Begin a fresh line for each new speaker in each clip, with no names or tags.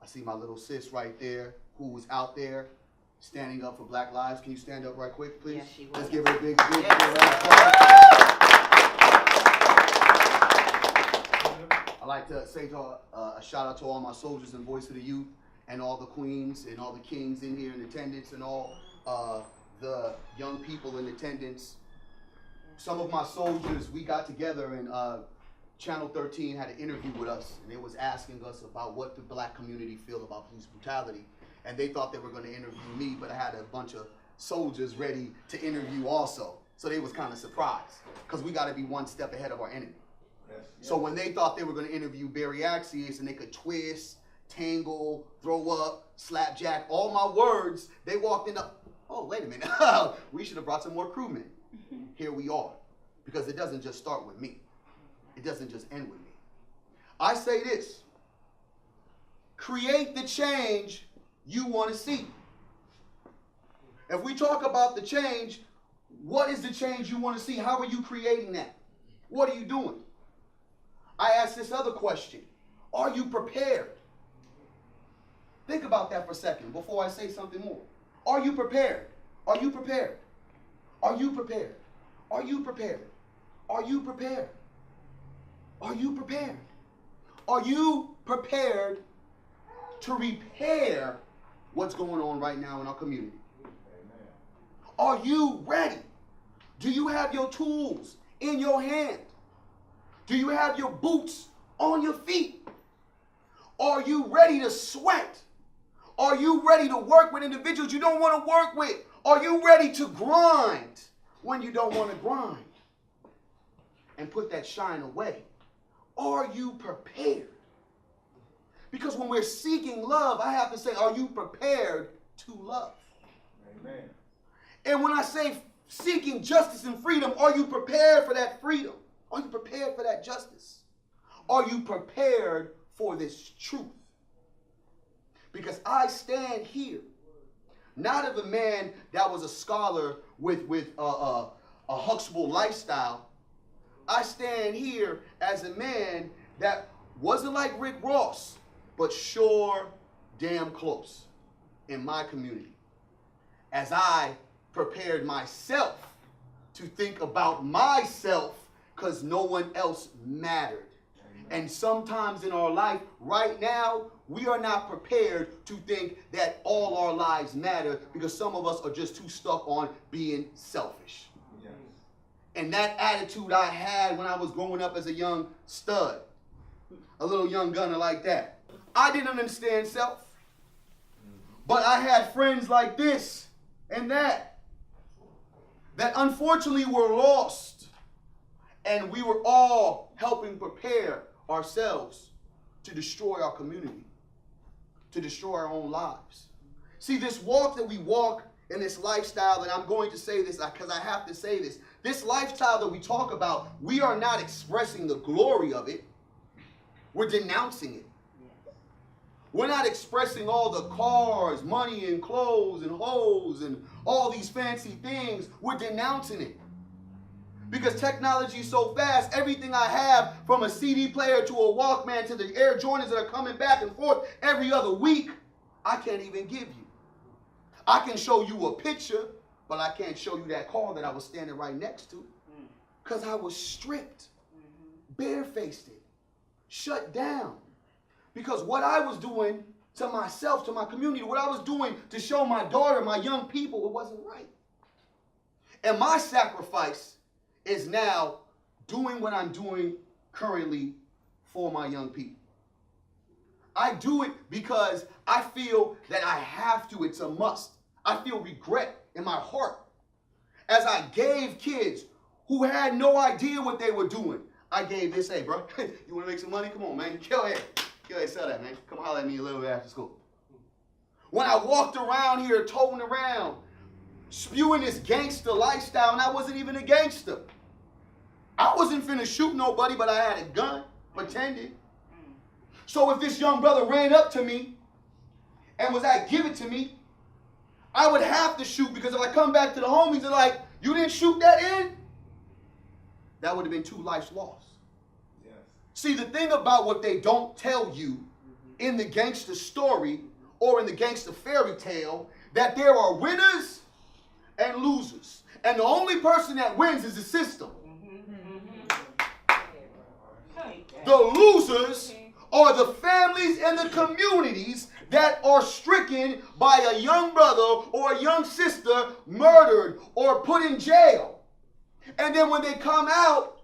I see my little sis right there who was out there standing up for Black lives. Can you stand up right quick, please?
Yes, she was.
Let's give her a big round of applause. I'd like to say a shout out to all my soldiers and Voice of the Youth and all the queens and all the kings in here in attendance and all the young people in attendance. Some of my soldiers, we got together and Channel 13 had an interview with us, and they was asking us about what the black community feel about police brutality. And they thought they were going to interview me, but I had a bunch of soldiers ready to interview also. So they was kind of surprised, because we got to be one step ahead of our enemy. Yes. So when they thought they were going to interview Barry Accius, and they could twist, tangle, throw up, slapjack, all my words, they walked in, oh, wait a minute, we should have brought some more crewmen. Here we are, because it doesn't just start with me. It doesn't just end with me. I say this: create the change you want to see. If we talk about the change, what is the change you want to see? How are you creating that? What are you doing? I ask this other question: are you prepared? Think about that for a second before I say something more. Are you prepared? Are you prepared? Are you prepared? Are you prepared? Are you prepared? Are you prepared? Are you prepared to repair what's going on right now in our community? Amen. Are you ready? Do you have your tools in your hand? Do you have your boots on your feet? Are you ready to sweat? Are you ready to work with individuals you don't want to work with? Are you ready to grind when you don't want to grind? And put that shine away. Are you prepared? Because when we're seeking love, I have to say, are you prepared to love? Amen. And when I say seeking justice and freedom, are you prepared for that freedom? Are you prepared for that justice? Are you prepared for this truth? Because I stand here, not of a man that was a scholar with a Huxtable lifestyle. I stand here as a man that wasn't like Rick Ross, but sure damn close in my community. As I prepared myself to think about myself, because no one else mattered. And sometimes in our life right now, we are not prepared to think that all our lives matter, because some of us are just too stuck on being selfish. And that attitude I had when I was growing up as a young stud, a little young gunner like that. I didn't understand self, but I had friends like this and that unfortunately were lost, and we were all helping prepare ourselves to destroy our community, to destroy our own lives. See, this walk that we walk in this lifestyle, and I'm going to say this because I have to say this, this lifestyle that we talk about, we are not expressing the glory of it. We're denouncing it. We're not expressing all the cars, money, and clothes, and hoes, and all these fancy things. We're denouncing it. Because technology is so fast, everything I have, from a CD player to a Walkman to the Air Jordans that are coming back and forth every other week, I can't even give you. I can show you a picture, but I can't show you that car that I was standing right next to, because I was stripped, barefaced, shut down. Because what I was doing to myself, to my community, what I was doing to show my daughter, my young people, it wasn't right. And my sacrifice is now doing what I'm doing currently for my young people. I do it because I feel that I have to. It's a must. I feel regret in my heart as I gave kids who had no idea what they were doing. I gave this, hey, bro, you want to make some money? Come on, man. Go ahead, sell that, man. Come holler at me a little bit after school. When I walked around here toting around, spewing this gangster lifestyle, and I wasn't even a gangster. I wasn't finna shoot nobody, but I had a gun, pretending. So if this young brother ran up to me and was like, give it to me, I would have to shoot, because if I come back to the homies, they're like, you didn't shoot that in? That would have been 2 lives lost. Yes. See, the thing about what they don't tell you in the gangster story or in the gangster fairy tale, that there are winners and losers. And the only person that wins is the system. The losers are the families and the communities that are stricken by a young brother or a young sister murdered or put in jail. And then when they come out,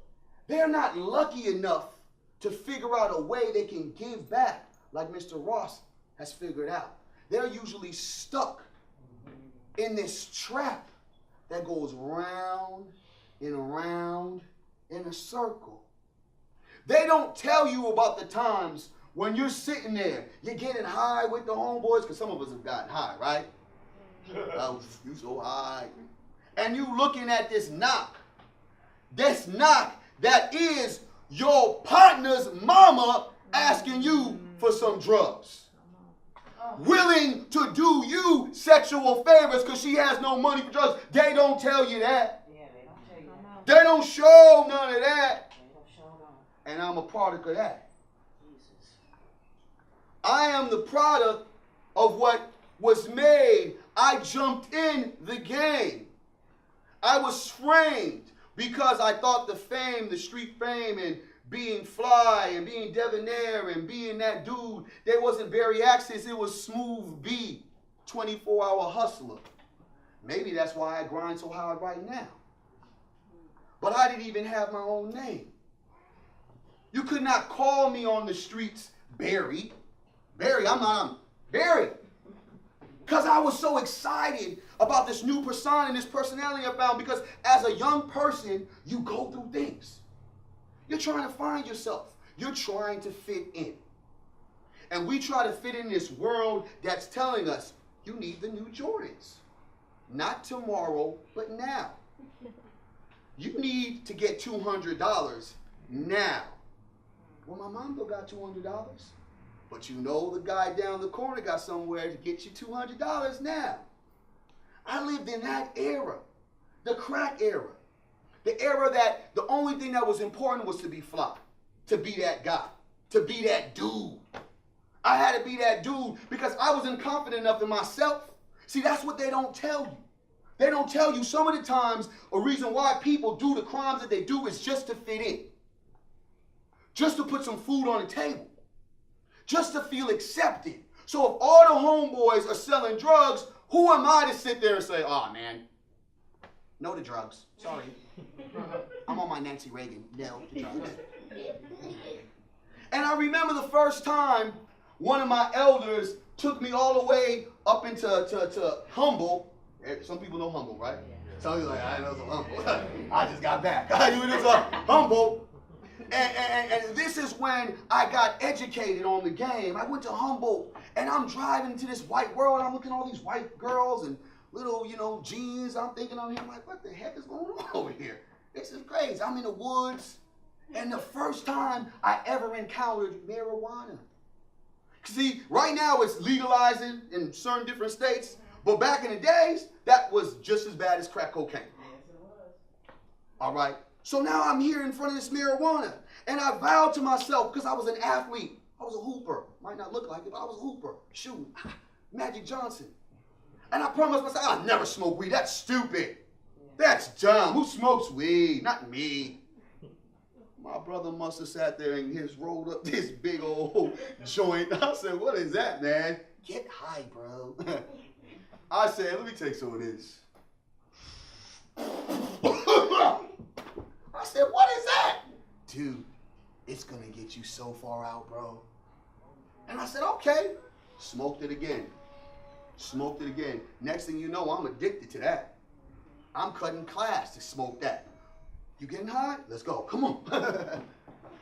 they're not lucky enough to figure out a way they can give back like Mr. Ross has figured out. They're usually stuck in this trap that goes round and around in a circle. They don't tell you about the times when you're sitting there, you're getting high with the homeboys, because some of us have gotten high, right? Oh, you so high. And you looking at this knock that is your partner's mama asking you for some drugs. Willing to do you sexual favors because she has no money for drugs. They don't tell you that.
Yeah, they don't tell you that.
They don't show none of that. And I'm a product of that. Jesus. I am the product of what was made. I jumped in the game. I was framed because I thought the fame, the street fame, and being fly and being debonair and being that dude, there wasn't Barry Accius, it was Smooth B, 24-hour hustler. Maybe that's why I grind so hard right now. But I didn't even have my own name. You could not call me on the streets Barry. Barry, I'm Barry. Because I was so excited about this new persona and this personality I found, because as a young person, you go through things. You're trying to find yourself. You're trying to fit in. And we try to fit in this world that's telling us, you need the new Jordans. Not tomorrow, but now. You need to get $200 now. Well, my mom still got $200. But you know the guy down the corner got somewhere to get you $200 now. I lived in that era, the crack era. The era that the only thing that was important was to be fly, to be that guy, to be that dude. I had to be that dude because I wasn't confident enough in myself. See, that's what they don't tell you. They don't tell you some of the times a reason why people do the crimes that they do is just to fit in. Just to put some food on the table. Just to feel accepted. So if all the homeboys are selling drugs, who am I to sit there and say, oh man, no to drugs. Sorry. I'm on my Nancy Reagan. No to drugs. And I remember the first time one of my elders took me all the way up into to Humble. Some people know Humble, right? Some people are like, I know some Humble. I just got back. You know Humble. And this is when I got educated on the game. I went to Humboldt, and I'm driving to this white world, and I'm looking at all these white girls and little, jeans. I'm thinking on here, I'm like, what the heck is going on over here? This is crazy. I'm in the woods, and the first time I ever encountered marijuana. See, right now it's legalizing in certain different states, but back in the days, that was just as bad as crack cocaine. All right? So now I'm here in front of this marijuana, and I vowed to myself, because I was an athlete, I was a hooper. Might not look like it, but I was a hooper. Shoot, Magic Johnson. And I promised myself, I'll never smoke weed. That's stupid. That's dumb. Who smokes weed? Not me. My brother must have sat there and just rolled up this big old joint. I said, what is that, man? Get high, bro. I said, let me take some of this. I said, what is that? Dude, it's going to get you so far out, bro. And I said, okay. Smoked it again. Smoked it again. Next thing you know, I'm addicted to that. I'm cutting class to smoke that. You getting high? Let's go. Come on.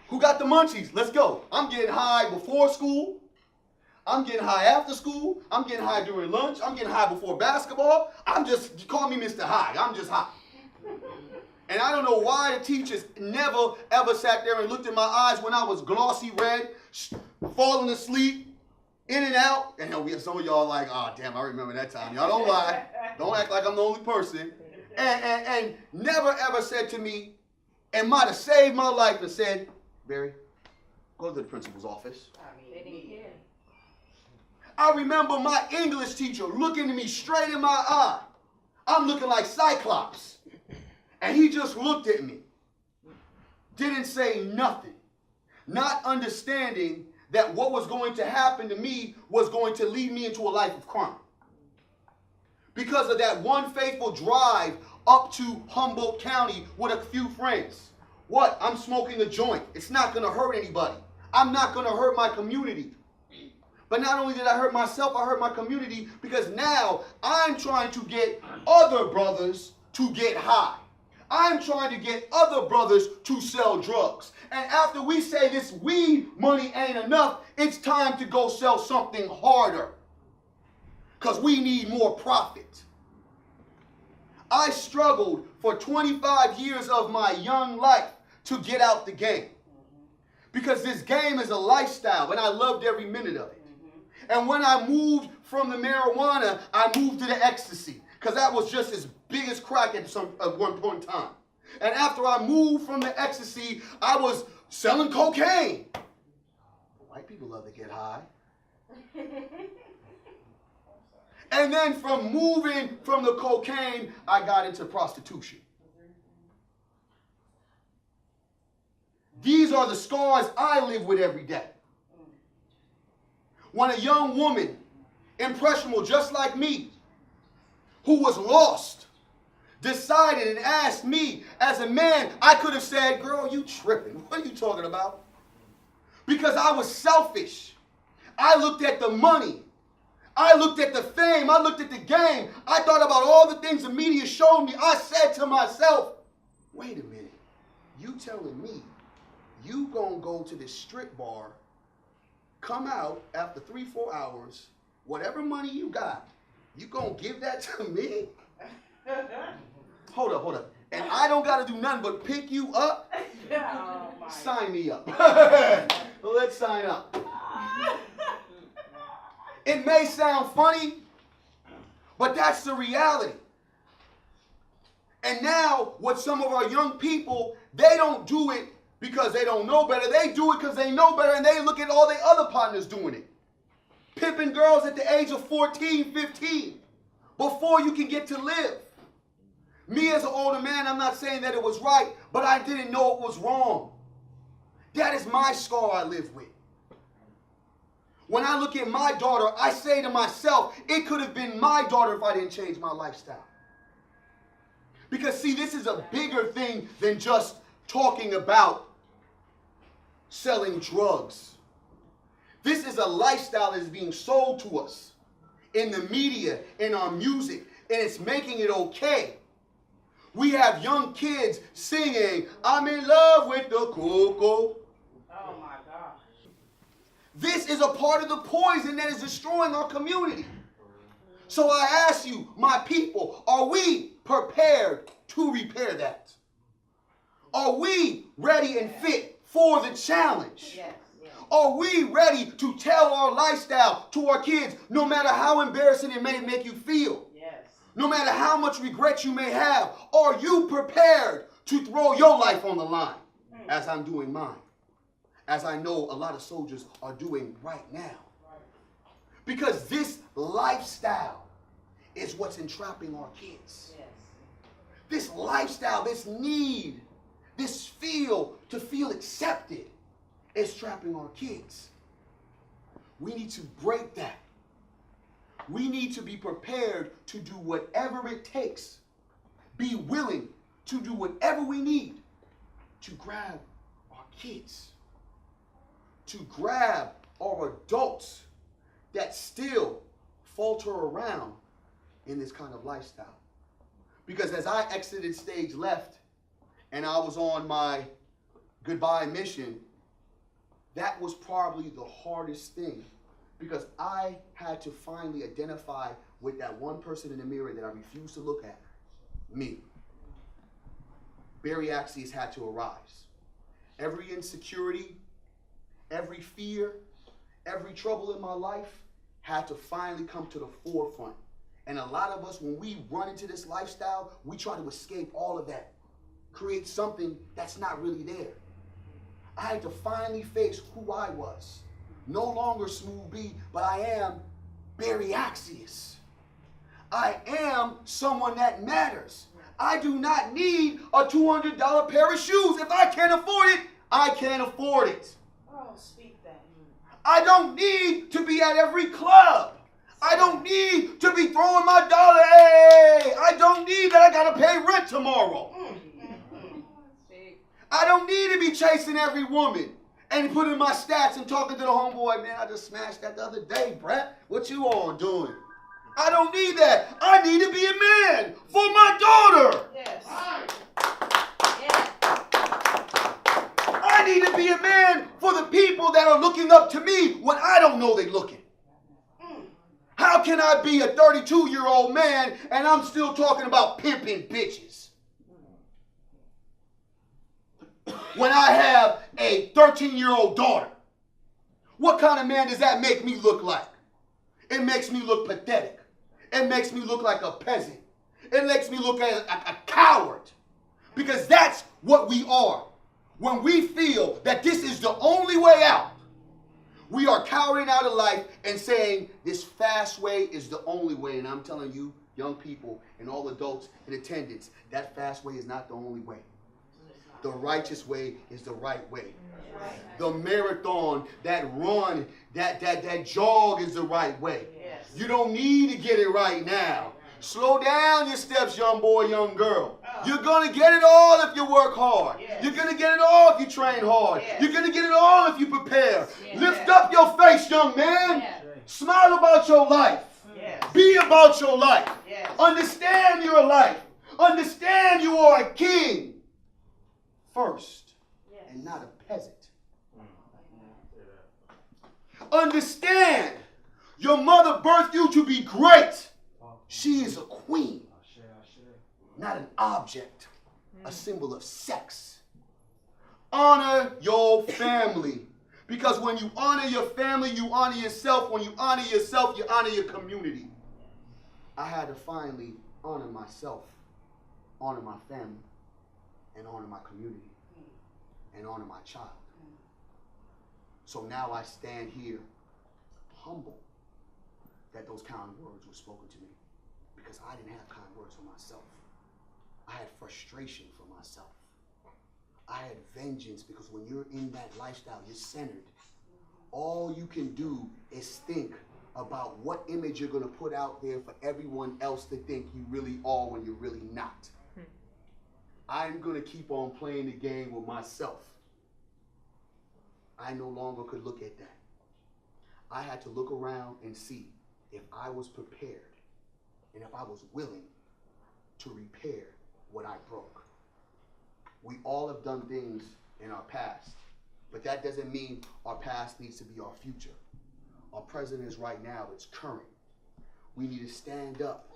Who got the munchies? Let's go. I'm getting high before school. I'm getting high after school. I'm getting high during lunch. I'm getting high before basketball. Call me Mr. High. I'm just high. And I don't know why the teachers never, ever sat there and looked in my eyes when I was glossy red, falling asleep, in and out. And some of y'all like, oh, damn, I remember that time. Y'all don't lie. Don't act like I'm the only person. And never, ever said to me, and might have saved my life and said, Barry, go to the principal's office.
They didn't care.
I remember my English teacher looking at me straight in my eye. I'm looking like Cyclops. And he just looked at me. Didn't say nothing. Not understanding that what was going to happen to me was going to lead me into a life of crime. Because of that one faithful drive up to Humboldt County with a few friends. What? I'm smoking a joint. It's not going to hurt anybody. I'm not going to hurt my community. But not only did I hurt myself, I hurt my community because now I'm trying to get other brothers to get high. I'm trying to get other brothers to sell drugs. And after we say this weed money ain't enough, it's time to go sell something harder. Because we need more profit. I struggled for 25 years of my young life to get out the game. Because this game is a lifestyle and I loved every minute of it. And when I moved from the marijuana, I moved to the ecstasy. Because that was just as big as crack at one point in time. And after I moved from the ecstasy, I was selling cocaine. White people love to get high. And then from moving from the cocaine, I got into prostitution. These are the scars I live with every day. When a young woman, impressionable just like me, who was lost, decided and asked me, as a man, I could have said, girl, you tripping. What are you talking about? Because I was selfish. I looked at the money. I looked at the fame. I looked at the game. I thought about all the things the media showed me. I said to myself, wait a minute. You telling me you gonna go to this strip bar, come out after 3-4 hours, whatever money you got, you gonna give that to me? Hold up. And I don't gotta do nothing but pick you up? Sign me up. Let's sign up. It may sound funny, but that's the reality. And now, what some of our young people, they don't do it because they don't know better. They do it because they know better, and they look at all their other partners doing it. Pimping girls at the age of 14, 15, before you can get to live. Me as an older man, I'm not saying that it was right, but I didn't know it was wrong. That is my scar I live with. When I look at my daughter, I say to myself, it could have been my daughter if I didn't change my lifestyle. Because see, this is a bigger thing than just talking about selling drugs. This is a lifestyle that is being sold to us in the media, in our music, and it's making it okay. We have young kids singing, I'm in love with the cocoa.
Oh my gosh.
This is a part of the poison that is destroying our community. So I ask you, my people, are we prepared to repair that? Are we ready and fit for the challenge?
Yes, yes.
Are we ready to tell our lifestyle to our kids, no matter how embarrassing it may make you feel?
Yes.
No matter how much regret you may have, are you prepared to throw your life on the line as I'm doing mine? As I know a lot of soldiers are doing right now. Because this lifestyle is what's entrapping our kids.
Yes.
This lifestyle, this need, this feel to feel accepted is trapping our kids. We need to break that. We need to be prepared to do whatever it takes. Be willing to do whatever we need to grab our kids. To grab our adults that still falter around in this kind of lifestyle. Because as I exited stage left and I was on my goodbye mission, that was probably the hardest thing Because I had to finally identify with that one person in the mirror that I refused to look at. Me. Barry Accius had to arise. Every insecurity, every fear, every trouble in my life had to finally come to the forefront. And a lot of us, when we run into this lifestyle, we try to escape all of that. Create something that's not really there. I had to finally face who I was. No longer Smooth B, but I am Barry Accius. I am someone that matters. I do not need a $200 pair of shoes. If I can't afford it, I can't afford it.
Oh, speak that.
I don't need to be at every club. I don't need to be throwing my dollar. Hey, I don't need that I gotta pay rent tomorrow. I don't need to be chasing every woman and putting my stats and talking to the homeboy, man, I just smashed that the other day, Brett. What you all doing? I don't need that. I need to be a man for my daughter.
Yes.
Yes.
I need to be a man for the people that are looking up to me when I don't know they're looking. How can I be a 32-year-old man and I'm still talking about pimping bitches? When I have a 13-year-old daughter, what kind of man does that make me look like? It makes me look pathetic. It makes me look like a peasant. It makes me look like a coward. Because that's what we are. When we feel that this is the only way out, we are cowering out of life and saying this fast way is the only way. And I'm telling you, young people and all adults in attendance, that fast way is not the only way. The righteous way is the right way. The marathon, that run, that jog is the right way.
Yes.
You don't need to get it right now. Slow down your steps, young boy, young girl. You're going to get it all if you work hard.
Yes.
You're going to get it all if you train hard.
Yes.
You're going to get it all if you prepare.
Yes.
Lift up your face, young man.
Yes.
Smile about your life.
Yes.
Be about your life.
Yes.
Understand your life. Understand you are a king first and not a peasant. Understand your mother birthed you to be great. She is a queen, not an object, a symbol of sex. Honor your family. Because when you honor your family, you honor yourself. When you honor yourself, you honor your community. I had to finally honor myself, honor my family, and honor my community, and honor my child. So now I stand here humble that those kind words were spoken to me. Because I didn't have kind words for myself. I had frustration for myself. I had vengeance because when you're in that lifestyle, you're centered. All you can do is think about what image you're going to put out there for everyone else to think you really are when you're really not. I'm going to keep on playing the game with myself. I no longer could look at that. I had to look around and see if I was prepared and if I was willing to repair what I broke. We all have done things in our past, but that doesn't mean our past needs to be our future. Our present is right now, it's current. We need to stand up,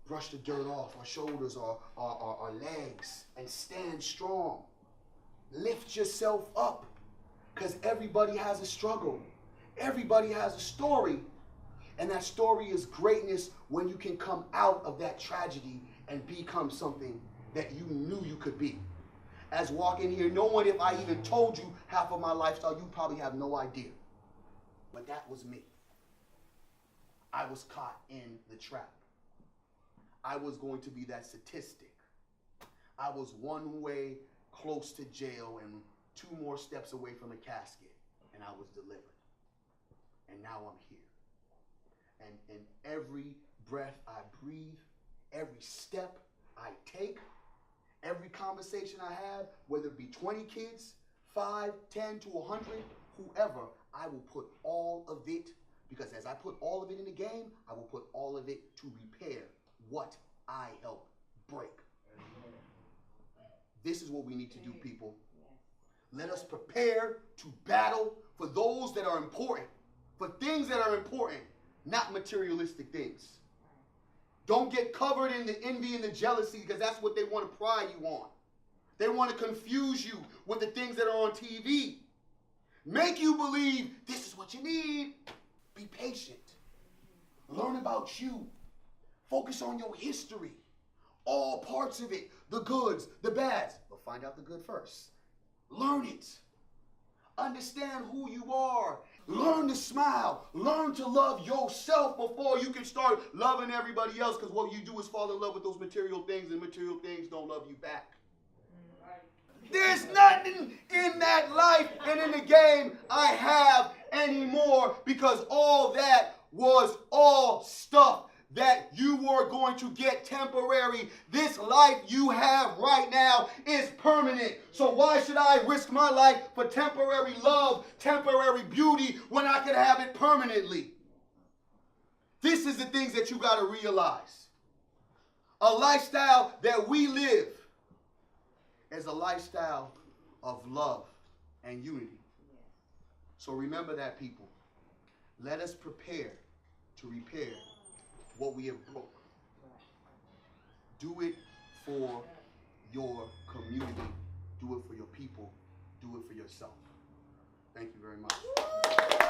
brush the dirt off our shoulders, our legs, and stand strong. Lift yourself up, because everybody has a struggle. Everybody has a story. And that story is greatness when you can come out of that tragedy and become something that you knew you could be. As walking here, knowing if I even told you half of my lifestyle, you probably have no idea. But that was me. I was caught in the trap. I was going to be that statistic. I was one way close to jail and 2 more steps away from a casket, and I was delivered. And now I'm here. And every breath I breathe, every step I take, every conversation I have, whether it be 20 kids, 5, 10 to 100, whoever, I will put all of it, because as I put all of it in the game, I will put all of it to repair what I helped break. This is what we need to do, people. Let us prepare to battle for those that are important. for things that are important, not materialistic things. Don't get covered in the envy and the jealousy because that's what they want to pry you on. They want to confuse you with the things that are on TV. Make you believe this is what you need. Be patient. Learn about you. Focus on your history. All parts of it. The goods, the bads. But find out the good first. Learn it. Understand who you are. Learn to smile. Learn to love yourself before you can start loving everybody else, because what you do is fall in love with those material things, and material things don't love you back. There's nothing in that life and in the game I have anymore, because all that was all stuff that you were going to get temporary. This life you have right now is permanent. So why should I risk my life for temporary love, temporary beauty, when I could have it permanently? This is the things that you got to realize. A lifestyle that we live is a lifestyle of love and unity. So remember that, people. Let us prepare to repair what we have broke. Do it for your community. Do it for your people. Do it for yourself. Thank you very much.